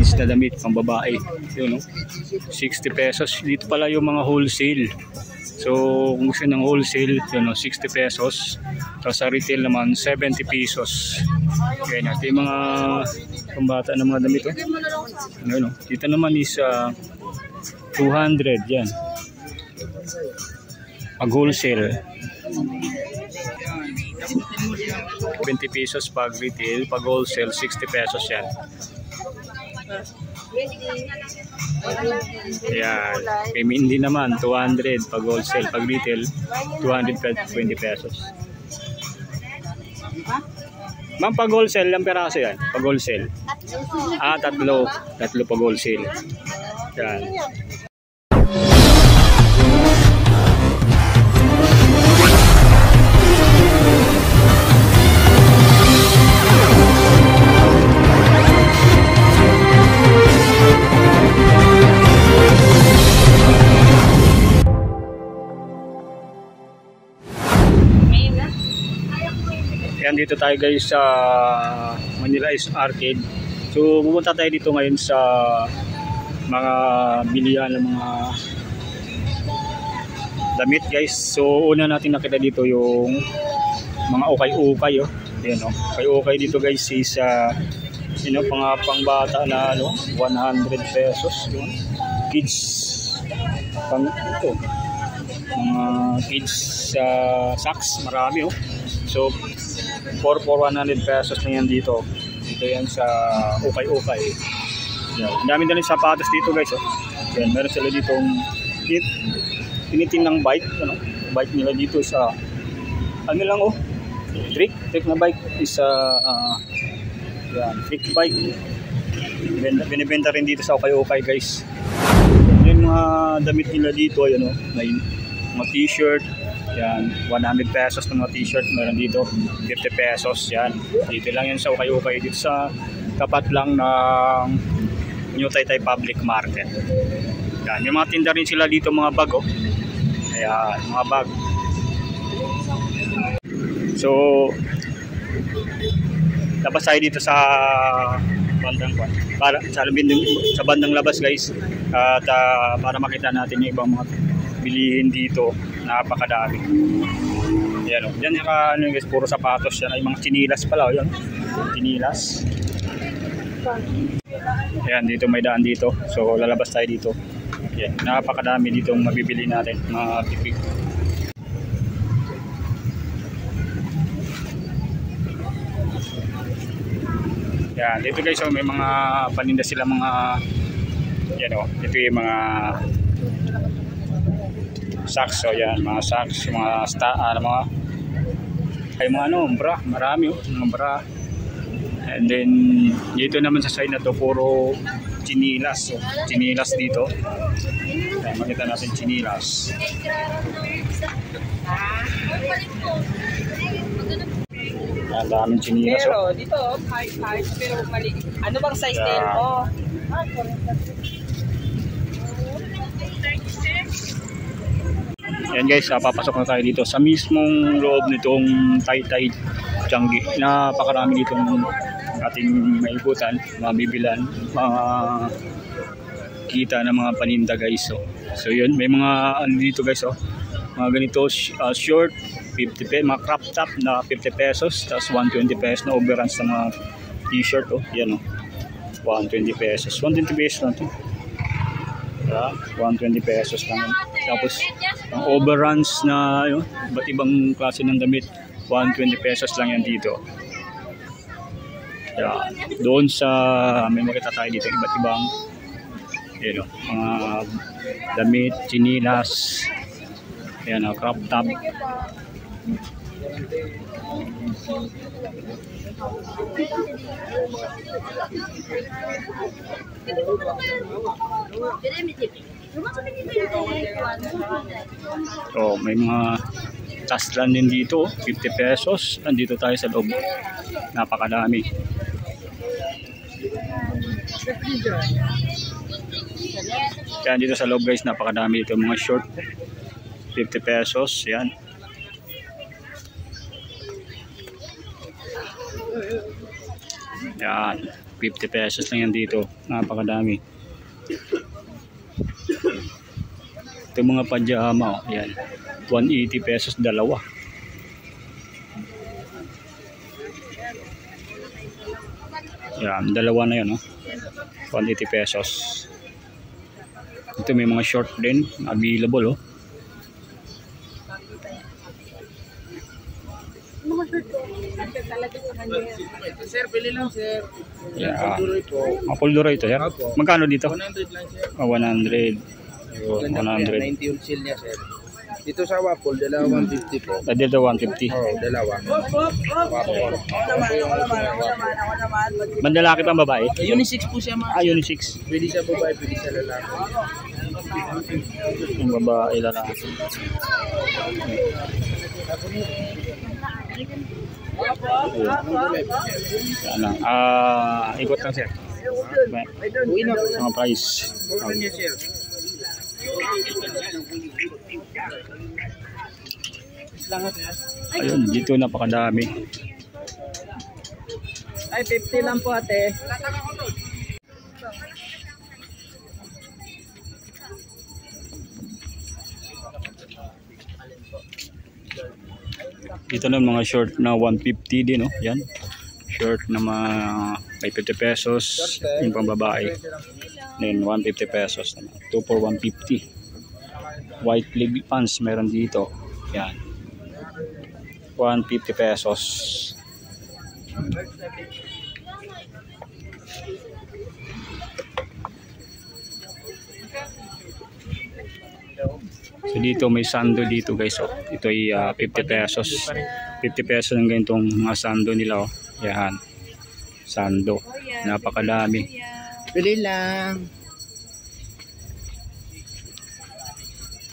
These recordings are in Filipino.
kids na damit pang babae. Yun, no? 60 pesos. Dito pala yung mga wholesale. So kung gusto ng wholesale, yun, no? 60 pesos. Tapos sa retail naman 70 pesos. Kaya natin yung mga pambata ng mga damit. Oh. Ano, no? Dito naman is 200 yan. Pag wholesale 20 pesos pag retail, pag wholesale 60 pesos yan. Ayan, pimindi naman 200 pag wholesale, pag retail 220 pesos. Ma'am, pag wholesale lang peraso yan, pag wholesale. Tatlo pag wholesale. Yan. Yan, dito tayo guys sa Manila East Arcade. So pupunta tayo dito ngayon sa mga bilihan ng mga damit guys. So una natin nakita dito yung mga ukay-ukay. Oh. Yan, oh. Ukay-ukay dito guys is pangbata na 100 pesos. Yun. Kids pang ito. Mga kids socks, marami. Oh. So 100 pesos na yan dito. Dito yan sa ukay-ukay. Yan. Ang dami na rin sapatos dito guys. Oh. Yan. Meron sila ditong tinitin ng bike. Bike nila dito sa ano lang oh. Trick na bike is yan. Trick bike. Binibenta rin dito sa ukay-ukay guys. Yung mga damit nila dito. Yan, oh. May mga t-shirt. Yan, 100 pesos ng mga t-shirt meron dito, 50 pesos yan. Dito lang yan sa ukay-ukay, dito sa tapat lang ng New Taytay Public Market. Yan, may mga tinda rin sila dito, mga bag oh. Ayan, mga bag. So tapos tayo dito sa bandang sa bandang labas guys. At para makita natin yung ibang mga bilihin dito, napakadami. Yan, oh. Yan yung guys, puro sapatos yan, ay mga chinilas pala, oh, yan. Chinilas. Yan, dito may daan dito. So lalabas tayo dito. Yan, napakadami dito ang mabibili natin, mga pipig. Yan, dito guys, oh, may mga paninda sila, mga yan, oh. Ito yung mga socks, so yan, mga socks, mga bra, marami oh, mga bra. And then dito naman sa side na to puro chinilas, so chinilas dito. Ayan, makita natin chinilas. Ang daming chinilas. Pero dito, height, pero mali. Ano bang size nila mo? Yan guys, papasok na tayo dito sa mismong loob nitong Taytay Changi. Napakarami dito ng ating maibutan, mga bibilan, mga kita ng mga paninda guys. So yun, may mga ano dito guys, oh. Mga ganito short 50 pesos, mga crop top na 50 pesos, tapos 120 pesos na overruns ng mga t-shirt. Oh. Yan, oh. 120 pesos. 120 pesos lang ito. 120 pesos lang. Tapos ang overruns na yun, iba't ibang klase ng damit, 120 pesos lang yan dito. Doon sa may makita tayo dito iba't ibang mga damit, chinilas, yan, crop top. So may mga taslan din dito, 50 pesos. Nandito tayo sa loob, napakadami. Kaya dito sa loob guys, napakadami dito mga short, 50 pesos yan. Yan, 50 150 pesos lang yan dito. Napakadami. Ito mga pajama, oh. Yan. 180 pesos dalawa. Yan, dalawa na yan, oh. 180 pesos. Ito may mga short din available, oh. Sir, pili lang sir. Yeah. Mapulduro ito, sir. Magkano dito? 100 lang sir. 100. 100. 90 yung seal niya sir. Dito sa waffle, dalawa 150 po. Dito 150. Oo, dalawa. Waffle. Mandalaki pa babae? Unisex po siya mga. Unisex. Pwede sa babae, pwede sa lalaki. Yung babae lalaki. Yan lang. Ikot lang sir. Uwi na. Mga price. Mura niya sir. Ayun, dito napakadami. Ay, 50 lang po ate. Dito na mga short na 150 din, oh. Yan. Short na mga may 50 pesos. Yung pang babae. Then 150 pesos. 2 for 150. White leg pants meron dito. Yan. 150 pesos. So dito may sando dito guys, oh. Ito ay 50 pesos. 50 pesos ng ganitong mga sando nila, oh. Yan. Sando. Napakadami. Pili lang.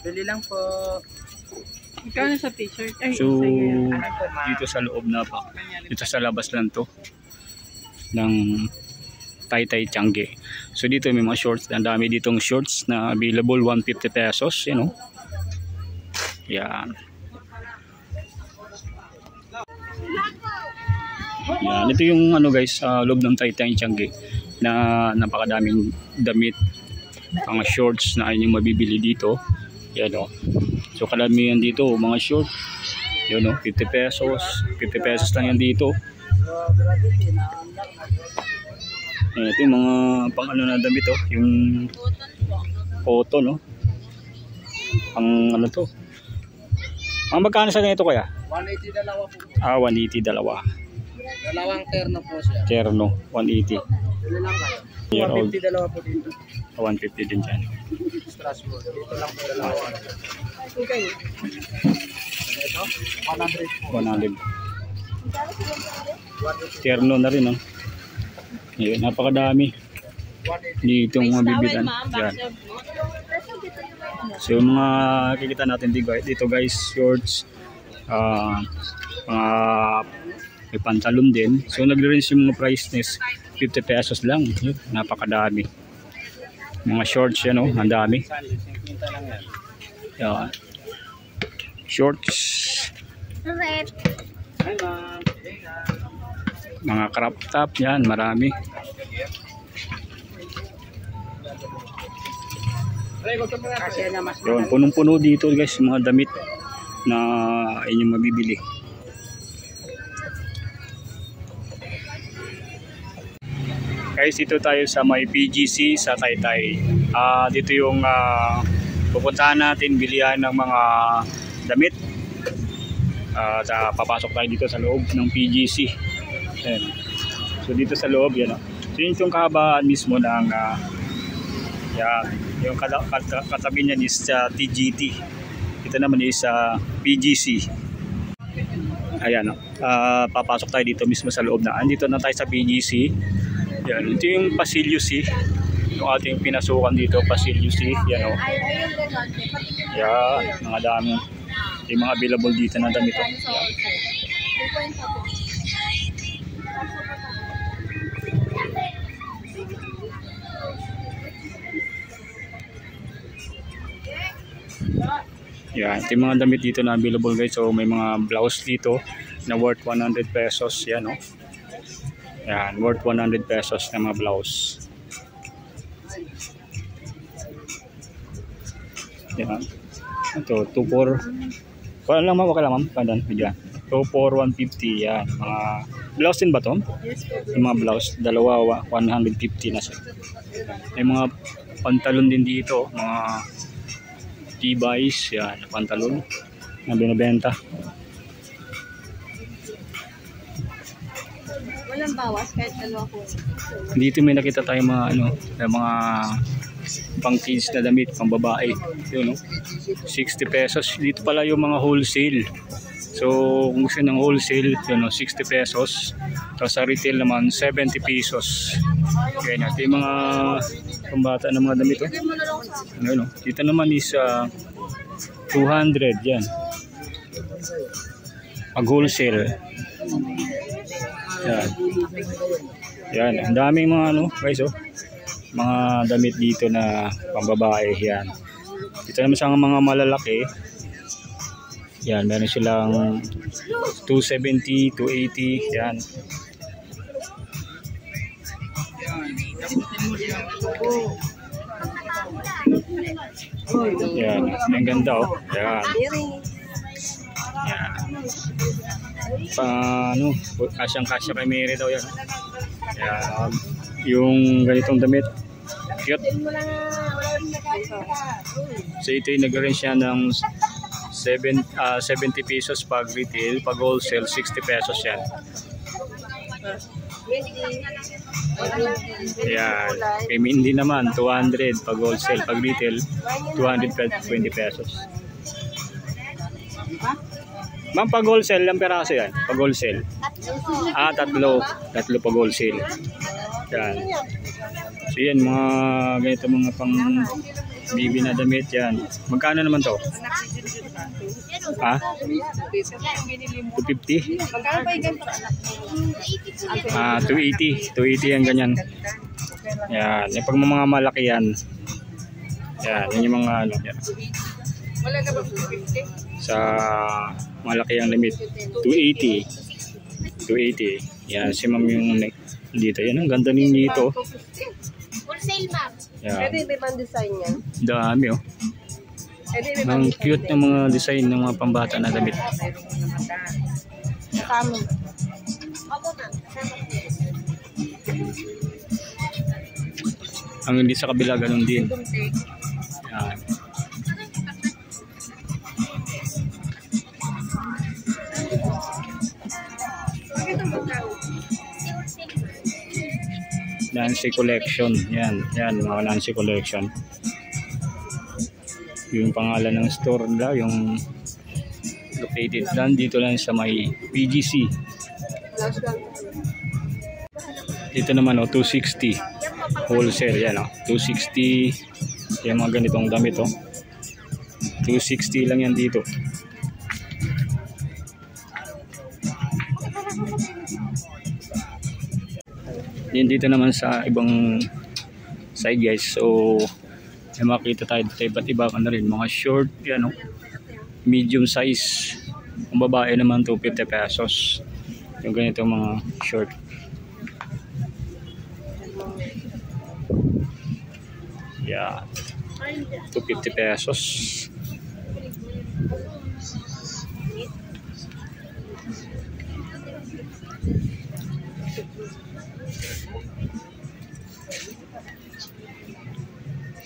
Pili lang po. Ikaw sa t-shirt. So dito sa loob na pa. Dito sa labas lang to ng Taytay Tiangge. So dito may mga shorts. Ang dami ditong shorts na available, 150 pesos, you know. Yan. Yan. Ito yung ano guys, loob ng Taytay Tiangge na napakadaming damit, mga shorts na ayun yung mabibili dito. Yan, oh. So kalamihan dito mga short. Yun, oh, 50 pesos. 50 pesos lang yan dito. Yan, ito yung mga pang ano na damit, oh. Yung cotton, no. Ang ano to. Ang magkano sa ganito kaya? 180 dalawa po. 180 dalawa. Dalawang terno po siya. Terno, 180. Pili lang kayo. Year old. 150 dalawa po dito. 150 din dyan. Strasbourg. Dito lang po dalawa. Okay. Ito, 100 po. 100. Terno na rin, oh. Ayun, napakadami. Dito yung mga bibilan. Yan. So yung mga kikita natin dito guys, shorts, mga may pantalon din. So nag-range yung mga price is 50 pesos lang. Yun, napakadami. Mga shorts yan, oh, ang dami. Yan. Shorts. Mga crop top yan, marami. Yun, punong-puno dito guys, mga damit na inyong mabibili. Guys, dito tayo sa may PGC sa Taytay. Dito yung pupuntahan natin, bilihan ng mga damit. Papasok tayo dito sa loob ng PGC. Ayan. So dito sa loob yan, so yun yung kahabaan mismo ng yan, yung katabi niyan is TGT. Ito naman is PGC. Ayan, papasok tayo dito mismo sa loob na. Andito na tayo sa PGC. Yan, ito yung Pasilio C. Yung ating pinasukan dito, Pasilio C. Yan, oh. Yan, mga dami. Yung mga available dito na damit, oh. Yan, ito yung mga damit dito na available guys. So may mga blouse dito na worth 100 pesos. Yan, oh. Yan, worth 100 pesos na mga blouse. Yan. Ito, 2-4. Wala lang ma'am, wala ma'am. Pandan, bigyan. 2-4, 150. Yan, mga blouse din ba ito? Yung mga blouse, dalawa, 150 na siya. May mga pantalon din dito, mga T-Bice, yan, pantalon na binibenta. Walang bawas kahit dalawa po. Dito may nakita tayong mga ano, mga pang kids na damit, pang babae. Yun, no? 60 pesos. Dito pala yung mga wholesale. So, kung gusto ng wholesale, yun, no? 60 pesos. Tapos sa retail naman, 70 pesos. Kaya natin yung mga pambata ng mga damit. Oh. Yun, no? Dito naman is 200. Yan. Pag wholesale. Yan. Yan. Ang daming mga ano, guys, oh. Mga damit dito na pambabae. Yan. Dito naman sa mga malalaki. Yan, meron silang 270, 280. Yan. Yan. Ang ganda, oh. Yan. Yan. Ano, kasyang-kasya kay Mary daw yan. Yan. Yung ganitong damit. Cute. So ito yung nag-range siya ng 70 pesos pag retail, pag wholesale 60 pesos yan. Yan. Kay Mindy naman 200 pag wholesale, pag retail 220 pesos. Ma'am, pag wholesale lang peraso yan, pag wholesale. Tatlo pag wholesale. Yan. So yan, mga ganito mga pang bibi na damit yan. Magkano naman to? 250? 280 ang ganyan. Yan, yung pag mga malaki yan. Yan, yun yung mga ano yan. Wala na ba 250? Sa malaki ang limit 280. Yan si ma'am yung dito. Yan ang ganda din dito. Wholesale ma'am. Pwede ibang design yan. Dami, oh. Ang cute ng mga design ng mga pambata na damit. Kami. Ang hindi sa kabila ganun din. Yan. Nancy Collection. Yan, mga Nancy Collection. Yung pangalan ng store nila, yung located lang dito lang sa may PGC. Dito naman 260 wholesale yan 260 yung mga ganitong damit 260 lang yan dito. Yan dito naman sa ibang side guys. So may makita tayo dito iba't iba rin mga short yan medium size. Ang babae naman 250 pesos yung ganito mga short. Yeah, 250 pesos.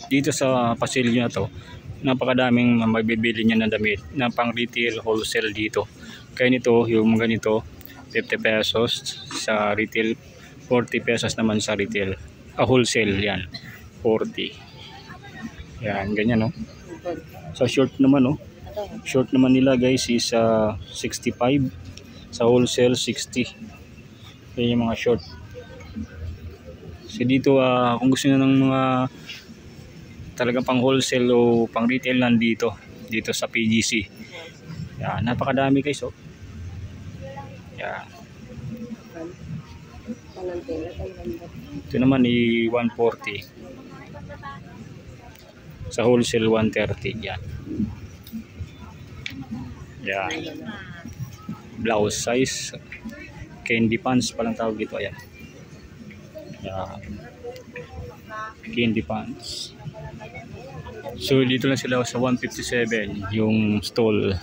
Dito sa pasilyo na to, napakadaming mabibili niya ng damit na pang retail, wholesale dito. Kaya nito, yung ganito 50 pesos sa retail, 40 pesos naman sa retail. Wholesale yan, 40. Yan, ganyan Sa short naman short naman nila guys is 65, sa wholesale 60. Yan yung mga short. So dito kung gusto niyo ng mga talagang pang wholesale o pang retail nandito sa PGC. Yan, napakadami guys Yan. Ito naman 140. Sa wholesale 130. Yan. Yan. Blouse size. Candy pants palang tawag dito. Ayan. Yan. Candy pants. So dito lang sila sa 157 yung stall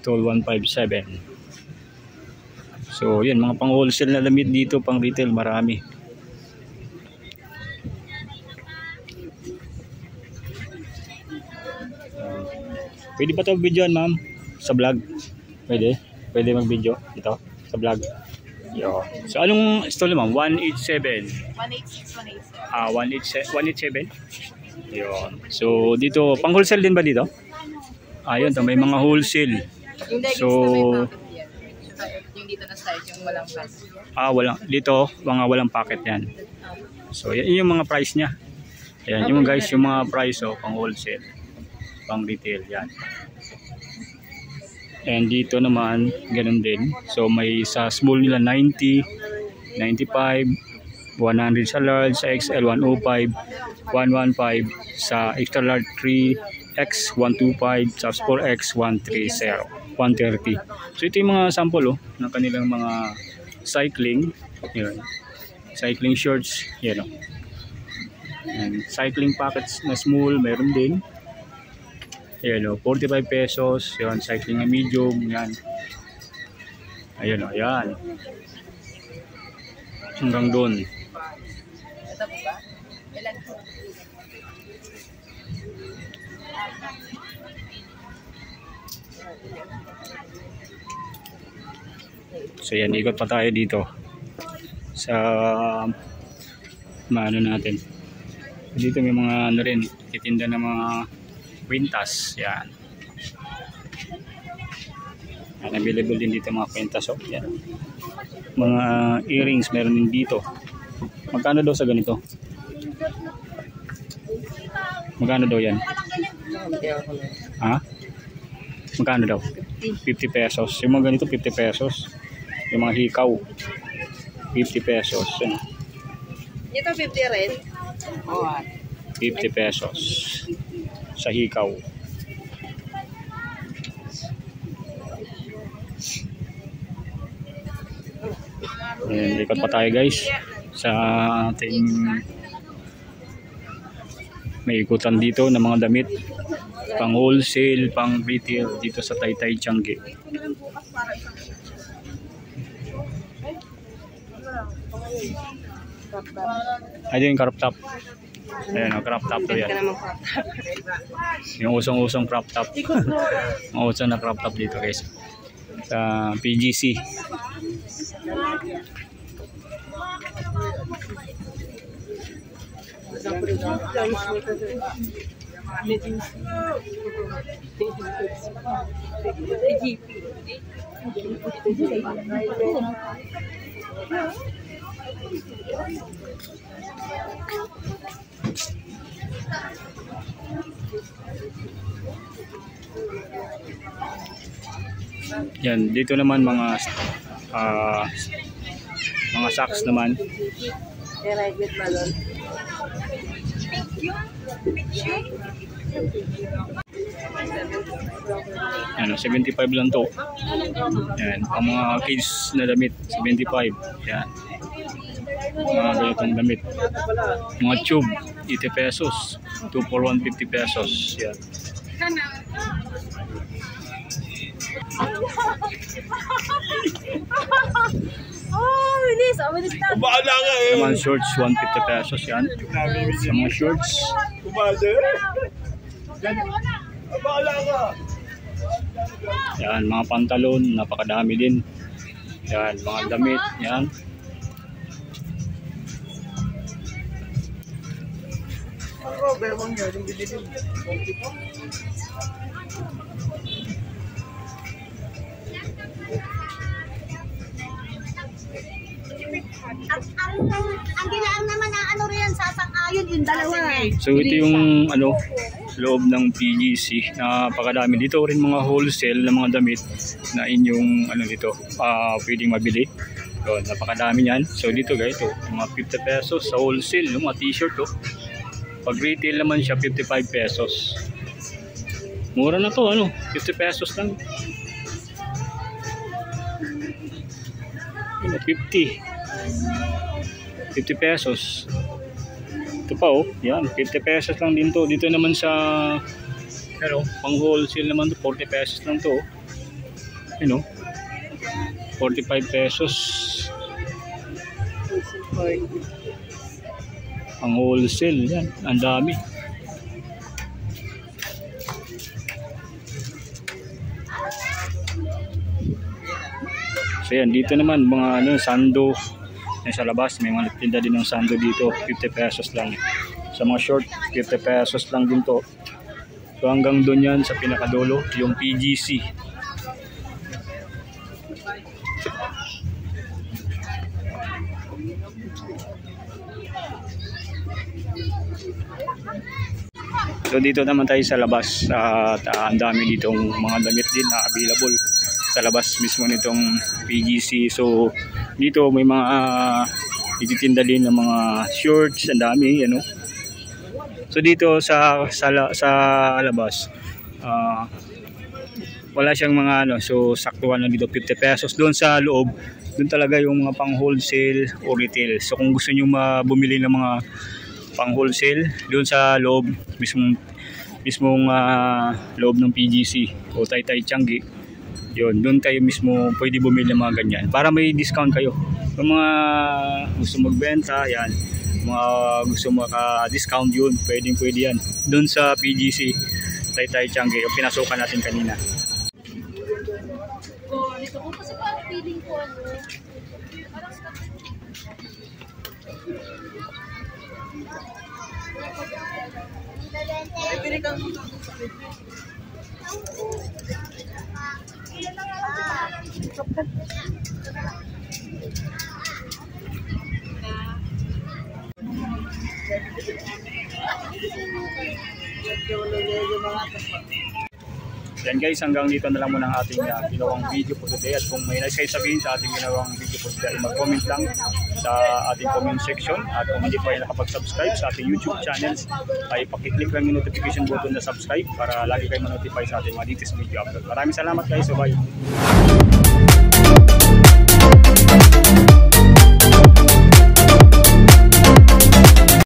157. So yan, mga pang wholesale na damit dito, pang retail marami. Pwede pa ito videoan, ma'am? Sa vlog? Pwede? Pwede mag-video dito? Sa vlog? Yo. So anong stall, ma'am? 187? 186, 187. 187? Yun. So dito, pang wholesale din ba dito? Ayun, may mga wholesale. Yung leggings So, na may packet yan. Yung dito na size, yung walang packet. walang, dito, mga walang packet yan. So yan yung mga price niya. Ayan, yung guys, yung mga price pang wholesale, pang retail yan. And dito naman, ganun din. So may sa small nila 90, 95, 100 sa large, sa XL 105, 115, sa extra large 3X 125, sa 4X 130, 130. So ito yung mga sample ng kanilang mga cycling. Yun. Cycling shorts, yan and cycling packets na small, meron din. Ayan 45 pesos. Yan, cycling na medium, yan. Ayan yan. Hanggang doon. Ito po ba? Ilan po? So yan, ikot pa tayo dito sa maano natin. Dito may mga ano rin, titinda ng mga kwintas. Yan. Yan, available din dito mga kwintas. So, yan. Mga earrings meron din dito. Magkano daw sa ganito? Magkano daw yan? Ha? Magkano daw? 50 pesos. Yung mga ganito 50 pesos. Yung mga hikaw 50 pesos. Yan. Ito 50 rin? Oo. 50 pesos sa hikaw. Ayan, ikot pa tayo guys sa ating may ikutan dito ng mga damit pang wholesale, pang retail dito sa Taytay Changi. Ayun yung crop top. Ayan, crop top to yan. Yung usong-usong crop top. Yung usong na crop top dito guys sa PGC. Yan, dito naman mga socks naman. Ano, 75 lang to. Yan, ang mga kids na damit 75. Yan. Mga ganitong damit. Mga tube 80 pesos. 2 for 150 pesos. Yan. Bilis! Bilis na! Naman shorts 150 pesos yan. Sa mga shorts. Yan, mga pantalon, napakadami din. Yan, mga damit, yan. Ang gilaan naman ang ano rin sasang-ayon yung dalawa. So ito yung ano loob ng PGC. Napakadami dito rin mga wholesale na mga damit na inyong ano dito pwedeng mabili. So, napakadami niyan. So dito guys, mga 50 pesos sa wholesale, yung mga t-shirt Pag retail naman siya 55 pesos. Mura na to, 50 pesos lang. 50. 50 pesos. Ito pa oh, yan, 50 pesos lang din to. Dito naman sa pang wholesale naman to, 40 pesos lang to. You know, 45 pesos. Ang wholesale yan, ang dami. So yan, dito naman mga sando. Yan sa labas, may mga tinda din ng sando dito, 50 pesos lang. Sa mga short, 50 pesos lang din to. So hanggang doon yan sa pinakadulo, yung PGC. So dito naman tayo sa labas at ang dami ditong mga damit din na available sa labas mismo nitong PGC. So dito may mga ititinda din ng mga shorts, ang dami, ano. So dito sa labas wala siyang mga so saktuhan lang dito 50 pesos. Doon sa loob, doon talaga yung mga pang wholesale o retail. So kung gusto niyo bumili ng mga pang wholesale, doon sa loob mismong loob ng PGC o Taytay Tiangge, yun, doon kayo mismo pwede bumili ng mga ganyan para may discount kayo. Yung mga gusto magbenta, yan, mga gusto maka-discount, yun, pwede yan doon sa PGC Taytay Tiangge, yung pinasukan natin kanina. Dito ko kasi parang feeling ko Yan guys, hanggang dito na lang muna ang ating ginawang video for today. At kung may nais kayo sabihin sa ating ginawang video for today, mag-comment lang sa ating comment section. At kung hindi pa kayo nakapag-subscribe sa ating YouTube channels, ay pakiclick lang yung notification button na subscribe para lagi kayo ma-notify sa ating mga latest video upload. Maraming salamat guys, bye!